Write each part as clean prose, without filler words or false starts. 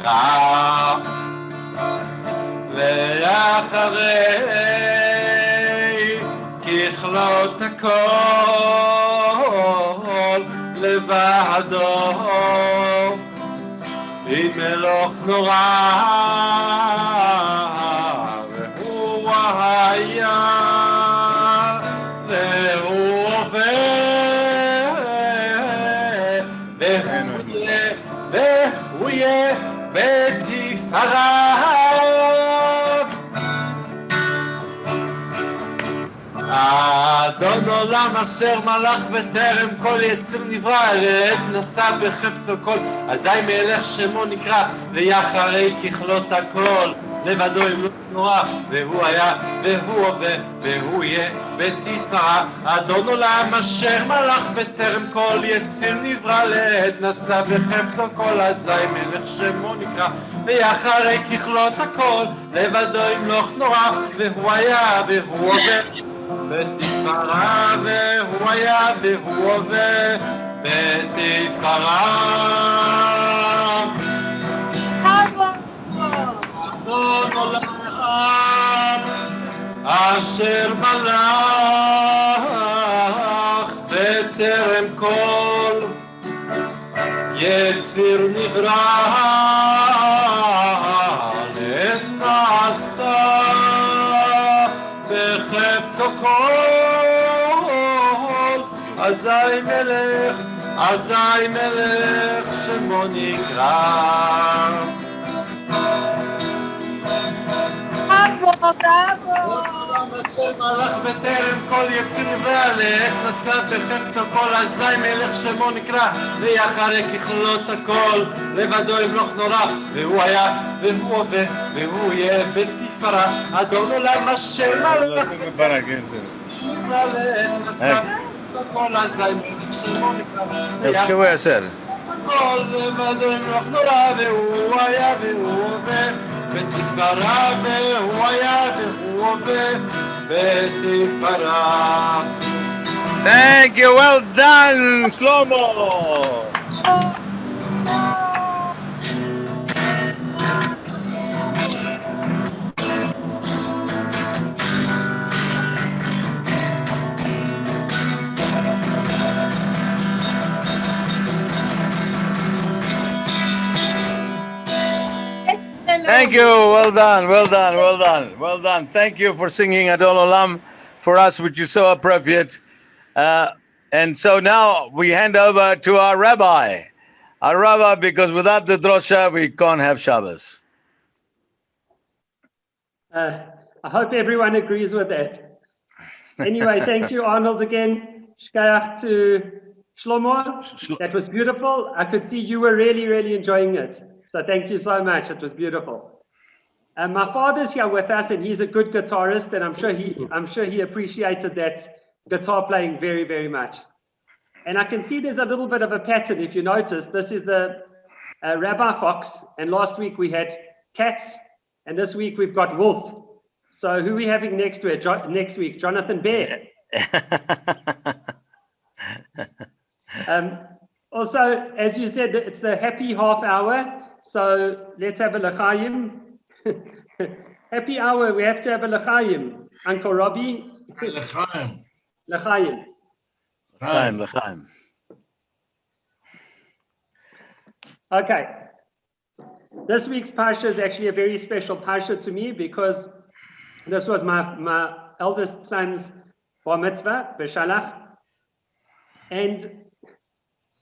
נקרא ואחרי ככלות הכל לבדו עם מלוך נורא והוא היה והוא עובר והוא יהיה בתפארה אדון עולם אשר מלך בטרם כל יציר נברא עת נשא בחפצו כל אזי מלך שמו נקרא ויחרי ככלות הכל לבדו ימלוך נורא והוא היה והוא הווה והוא יהיה בתפארה אדון עולם אשר מלך בטרם כל יציר נברא לעת נשא בחפצו כל אזי מלך שמו נקרא ויחרי ככלות הכל לבדו ימלוך נורא והוא היה והוא הווה בתפארה והוא היה והוא הווה בתפארה אדון עולם אשר מלך בטרם כל יציר נברא לנעשה בחפצו כל אזי מלך שמו נקרא מלך בטרם כל יציר נברא לעת נשא בחפצו כל אזי מלך שמו נקרא ויחרי ככלות הכל לבדו ימלוך נורא והוא היה והוא הווה והוא יהיה בתפארה אדון עולם אשר מלך נברא לעת נשא בחפצו כל אזי מלך שמו נקרא ויחרי כל לבדו ימלוך נורא והוא היה והוא הווה בתפארה והוא היה והוא הווה בתפארה. Thank you, well done, Shlomo. Thank you. Well done. Well done. Well done. Well done. Thank you for singing Adon Olam for us, which is so appropriate. And so now we hand over to our rabbi. Our rabbi, because without the drosha, we can't have Shabbos. I hope everyone agrees with that. Anyway, thank you, Arnold, again. Shkayach to Shlomo. That was beautiful. I could see you were really, really enjoying it. So thank you so much. It was beautiful. And my father's here with us, and he's a good guitarist, and I'm sure he appreciated that guitar playing very, very much. And I can see there's a little bit of a pattern. If you notice, this is a Rabbi Fox, and last week we had cats, and this week we've got wolf. So who are we having next week? Jonathan Bear. Also, as you said, it's the happy half hour. So let's have a l'chaim. Happy hour, we have to have a l'chaim. Uncle Robbie. L'chaim. L'chaim. L'chaim. Okay. This week's parsha is actually a very special parsha to me because this was my eldest son's bar mitzvah, Beshalach. And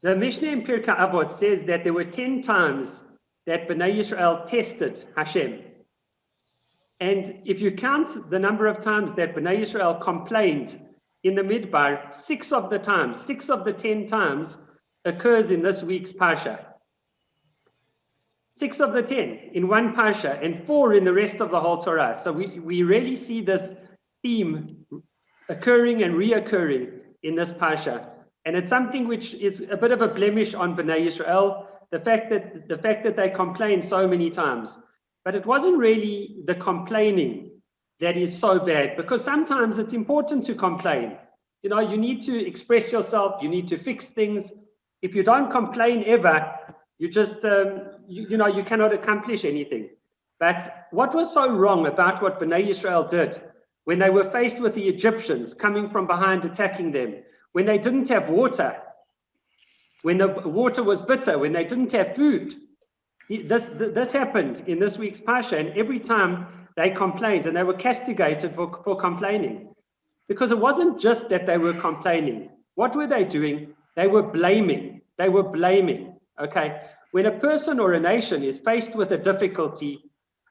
the Mishnah in Pirkei Avot says that there were 10 times that Bnei Yisrael tested Hashem. And if you count the number of times that Bnei Yisrael complained in the Midbar, 6 of the 10 times occurs in this week's parsha. 6 of the 10 in one parsha and 4 in the rest of the whole Torah. So we really see this theme occurring and reoccurring in this parsha. And it's something which is a bit of a blemish on Bnei Yisrael, the fact that they complain so many times. But it wasn't really the complaining that is so bad, because sometimes it's important to complain. You know, you need to express yourself, you need to fix things. If you don't complain ever, you just you cannot accomplish anything. But what was so wrong about what Bnei Yisrael did when they were faced with the Egyptians coming from behind attacking them, when they didn't have water, when the water was bitter, when they didn't have food? This happened in this week's Parsha, and every time they complained, and they were castigated for complaining. Because it wasn't just that they were complaining. What were they doing? They were blaming. They were blaming, okay? When a person or a nation is faced with a difficulty,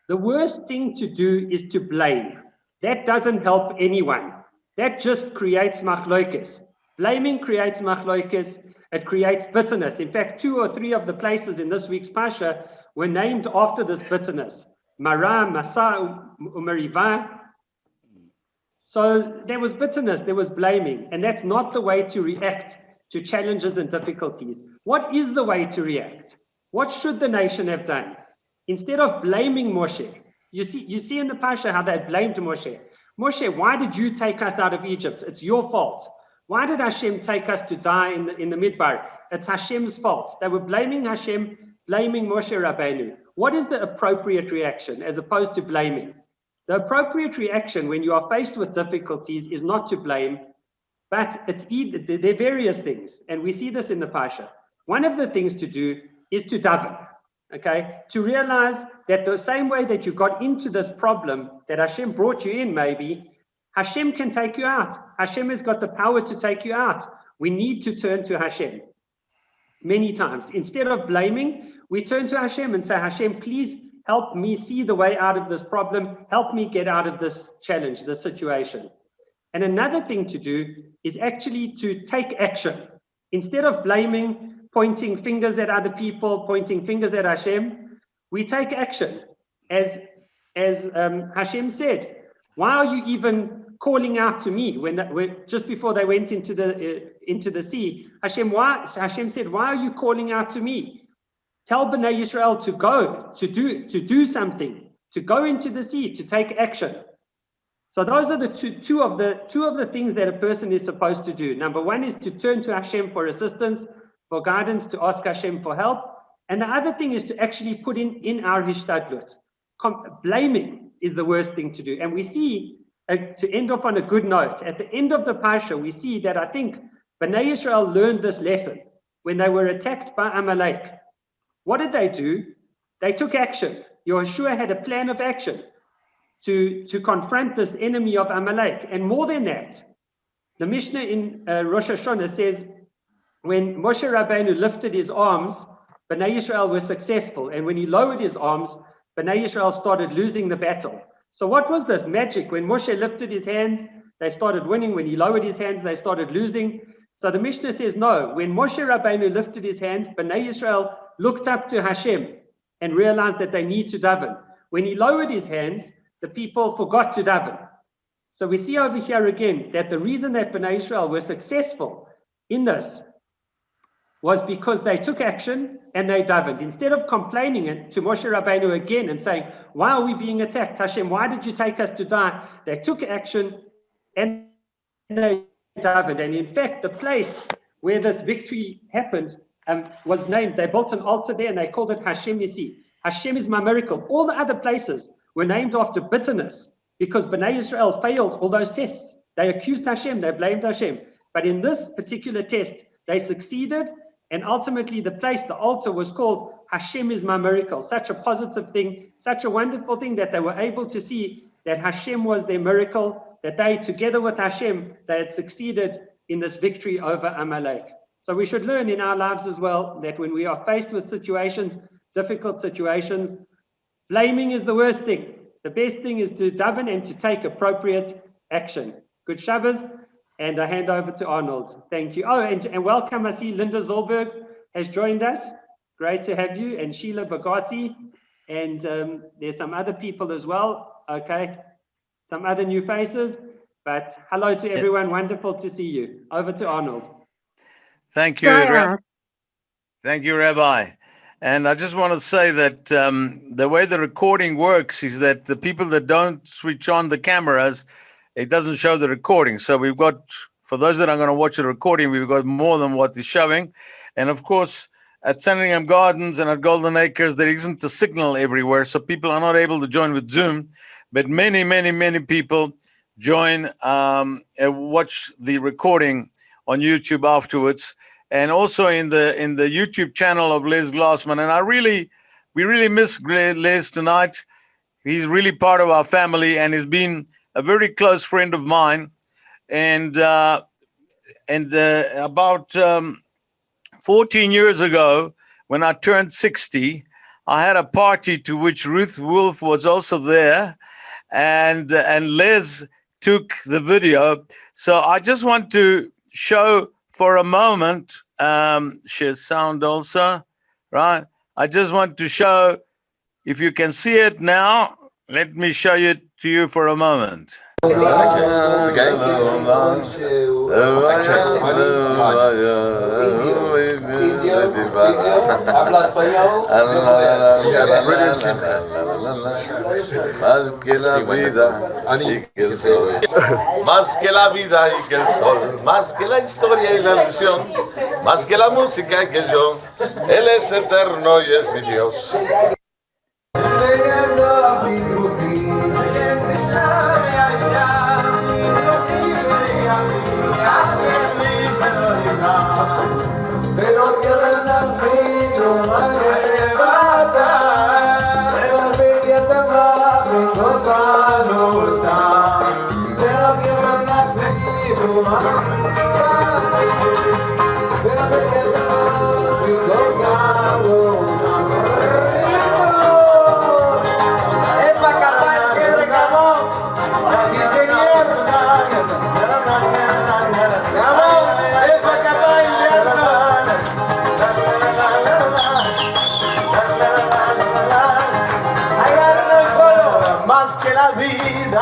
the worst thing to do is to blame. That doesn't help anyone. That just creates machloikes. Blaming creates machloikes. It creates bitterness. In fact, 2 or 3 of the places in this week's Parsha were named after this bitterness. Mara, Masa, Umariva. So there was bitterness, there was blaming, and that's not the way to react to challenges and difficulties. What is the way to react? What should the nation have done? Instead of blaming Moshe, you see in the Parsha how they blamed Moshe. Moshe, why did you take us out of Egypt? It's your fault. Why did Hashem take us to die in the Midbar? It's Hashem's fault. They were blaming Hashem, blaming Moshe Rabbeinu. What is the appropriate reaction as opposed to blaming? The appropriate reaction when you are faced with difficulties is not to blame, but there are various things, and we see this in the Parsha. One of the things to do is to daven, okay? To realize that the same way that you got into this problem, that Hashem brought you in maybe, Hashem can take you out. Hashem has got the power to take you out. We need to turn to Hashem many times. Instead of blaming, we turn to Hashem and say, Hashem, please help me see the way out of this problem. Help me get out of this challenge, this situation. And another thing to do is actually to take action. Instead of blaming, pointing fingers at other people, pointing fingers at Hashem, we take action. As Hashem said, why are you even calling out to me when just before they went into the sea? Hashem said, why are you calling out to me? Tell Bnei Yisrael to go, to do something, to go into the sea, to take action. So those are the two of the things that a person is supposed to do. Number one is to turn to Hashem for assistance, for guidance, to ask Hashem for help. And the other thing is to actually put in our hishtadlut. Blaming is the worst thing to do. And we see, to end off on a good note, at the end of the Parsha, we see that I think Bnei Yisrael learned this lesson when they were attacked by Amalek. What did they do? They took action. Yehoshua had a plan of action to confront this enemy of Amalek. And more than that, the Mishnah in Rosh Hashanah says, when Moshe Rabbeinu lifted his arms, Bnei Yisrael were successful. And when he lowered his arms, Bnei Yisrael started losing the battle. So what was this magic? When Moshe lifted his hands, they started winning. When he lowered his hands, they started losing. So the Mishnah says, no, when Moshe Rabbeinu lifted his hands, Bnei Yisrael looked up to Hashem and realized that they need to daven. When he lowered his hands, the people forgot to daven. So we see over here again that the reason that Bnei Yisrael were successful in this was because they took action and they davened. Instead of complaining to Moshe Rabbeinu again and saying, why are we being attacked? Hashem, why did you take us to die? They took action and they davened. And in fact, the place where this victory happened was named, they built an altar there and they called it Hashem Nissi. Hashem is my miracle. All the other places were named after bitterness because Bnei Yisrael failed all those tests. They accused Hashem, they blamed Hashem. But in this particular test, they succeeded, and ultimately the place, the altar, was called Hashem is my miracle. Such a positive thing, such a wonderful thing that they were able to see that Hashem was their miracle, that they, together with Hashem, they had succeeded in this victory over Amalek. So we should learn in our lives as well that when we are faced with situations, difficult situations, blaming is the worst thing. The best thing is to daven and to take appropriate action. Good Shabbos, and I hand over to Arnold. Thank you. Oh, and welcome. I see Linda Zolberg has joined us. Great to have you. And Sheila Bagati. And there's some other people as well. Okay. Some other new faces. But hello to everyone. Wonderful to see you. Over to Arnold. Thank you, Thank you, Rabbi. And I just want to say that the way the recording works is that the people that don't switch on the cameras, it doesn't show the recording. So we've got, for those that are going to watch the recording, we've got more than what is showing. And of course, at Sandringham Gardens and at Golden Acres, there isn't a signal everywhere, so people are not able to join with Zoom. But many people join watch the recording on YouTube afterwards, and also in the YouTube channel of Les Glassman. And we really miss Les tonight. He's really part of our family, and he's been a very close friend of mine. And about 14 years ago, when I turned 60, I had a party to which Ruth Wolf was also there, and Les took the video. So I just want to show for a moment, share sound also, right? I just want to show, if you can see it now, let me show it to you for a moment. Habla español. Brilliant Simcha. Más que la vida y que el sol. Más que la vida y que el sol. Más que la historia y la ilusión. Más que la música y que yo. Él es eterno y es mi Dios.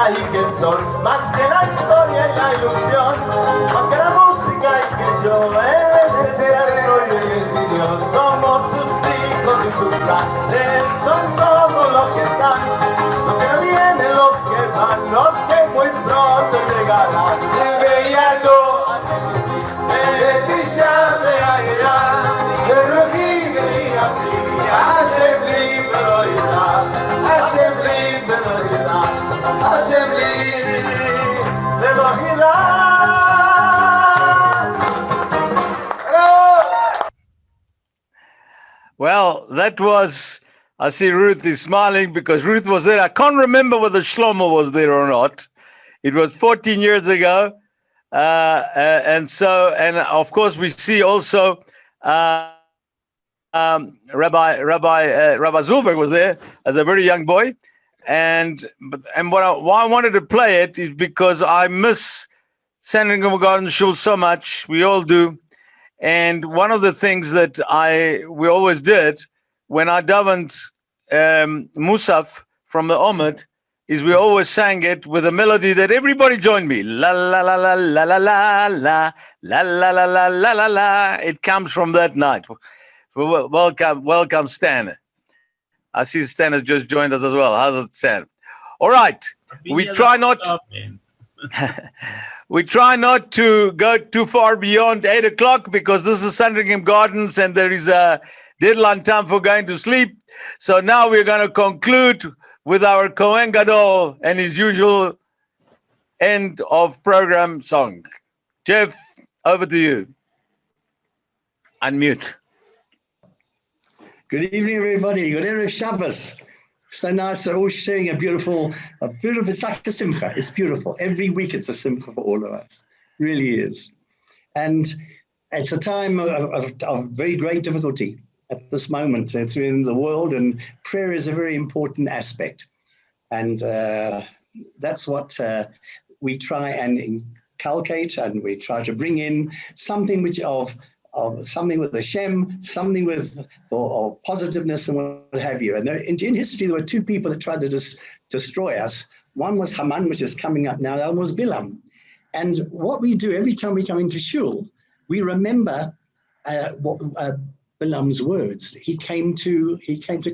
Y que el sol, más que la historia y la ilusión, más que la música y que yo, Él es eterno y Él es mi Dios. Somos sus hijos y su plan, Él son como los que están, los que no vienen, los que van, los que muy pronto llegarán. Y veíalo a Jesús, bendición de allá, de rugir y abrir, hace libre oirá, hace libre oirá. Well, that was, I see Ruth is smiling because Ruth was there. I can't remember whether Shlomo was there or not. It was 14 years ago. And of course, we see also Rabbi Zulberg was there as a very young boy. And why I wanted to play it is because I miss Sandringham Garden Shul so much. We all do. And one of the things that we always did when I davened Musaf from the Omid is we always sang it with a melody that everybody joined me. La la la la la la la la la la la la la la la. It comes from that night. Welcome, Stan. I see Stan has just joined us as well. How's it, Stan? All right. We try not to go too far beyond 8 o'clock because this is Sandringham Gardens and there is a deadline time for going to sleep. So now we're going to conclude with our Kohen Gadol and his usual end of program song. Jeff, over to you. Unmute. Good evening, everybody. Good evening, Shabbos. So nice. They're all sharing a beautiful, it's like a simcha. It's beautiful. Every week it's a simcha for all of us. It really is. And it's a time of very great difficulty at this moment in the world, and prayer is a very important aspect. And that's what we try and inculcate, and we try to bring in something which of something with Hashem, something with or positiveness and what have you. And in history, there were two people that tried to destroy us. One was Haman, which is coming up now. The other was Bilam. And what we do every time we come into shul, we remember Bilam's words. He came to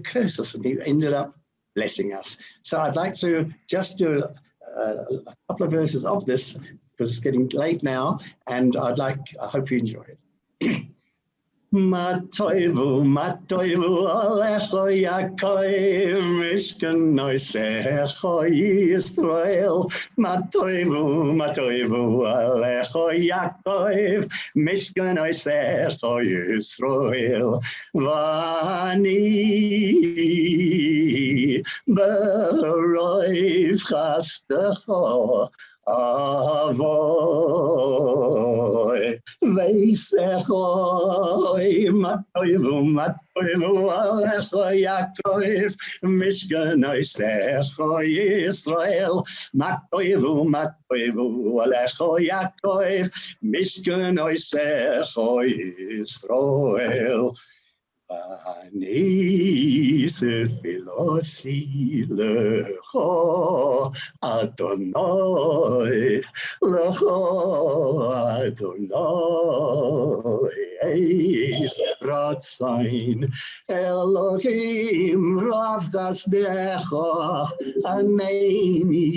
curse us, and he ended up blessing us. So I'd like to just do a couple of verses of this because it's getting late now, and I hope you enjoy it. Matoivu, Alecho Yaakov, Mishkan Noisecho Yisrael. Matoivu, Alecho Yaakov, Mishkan Noisecho Yisrael. Vani Beroiv Chastecho Avoy. Veisechoi, Matoivu, Alecho Yaakov, Mishkanoisecho Yisrael. Matoivu, Alecho Yaakov, Mishkanoisecho Yisrael. Ani sefilosi lecho Adonai, eis ratzain Elohim rav gasdecho aneni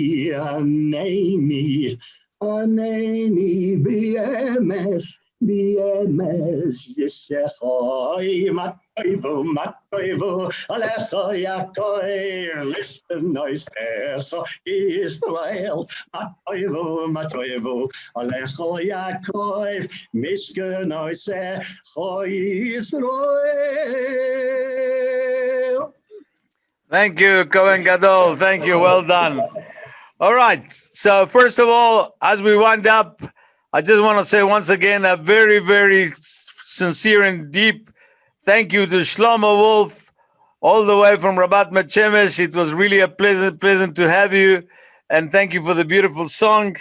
BMS Yeshechoi Matoivu Alecho Yaakov Listen Noisecho Israel Matoivu Alecho Yaakov Mishkan Noisecho Israel. Thank you, Kohen Gadol. Thank you. Well done. All right. So first of all, as we wind up, I just want to say once again a very, very sincere and deep thank you to Shlomo Wolf, all the way from Rabat Mechemesh. It was really a pleasant to have you, and thank you for the beautiful song.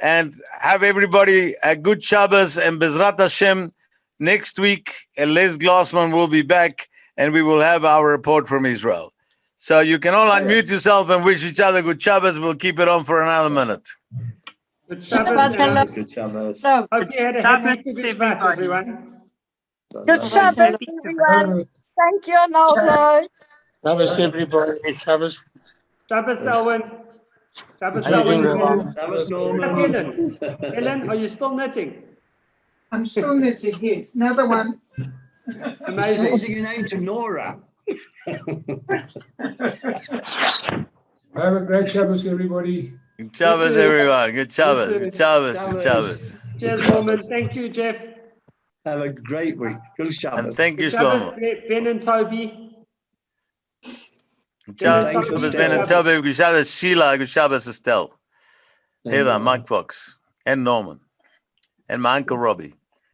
And have everybody a good Shabbos, and Bezrat Hashem, next week, Les Glassman will be back, and we will have our report from Israel. So you can all unmute yourself and wish each other good Shabbos. We'll keep it on for another minute. Good Shabbos. Good Shabbos. Hope you had a happy Shabbat, everyone. Good Shabbos, everyone. Thank you, Arnaldo. Shabbos, everybody. Shabbos. Shabbos, Owen. Shabbos, How you doing, Owen. Ron? Shabbos, Helen. Norman. Helen, are you still knitting? I'm still knitting, yes. Another one. She's Amazing. changing your name to Nora. Have a great Shabbos, everybody. Good Shabbos, everyone. Good Shabbos. Good Shabbos. Good Shabbos. Cheers, Norman. Thank you, Jeff. Have a great week. Good Shabbos. And thank you, Good Shabbos, Shlomo. Ben and Toby. Good Thanks, Shabbos, Estelle. Ben and Toby. Good Shabbos, Sheila. Good Shabbos, Estelle. Thank Heather, you. Mike Fox, and Norman, and my Uncle Robbie.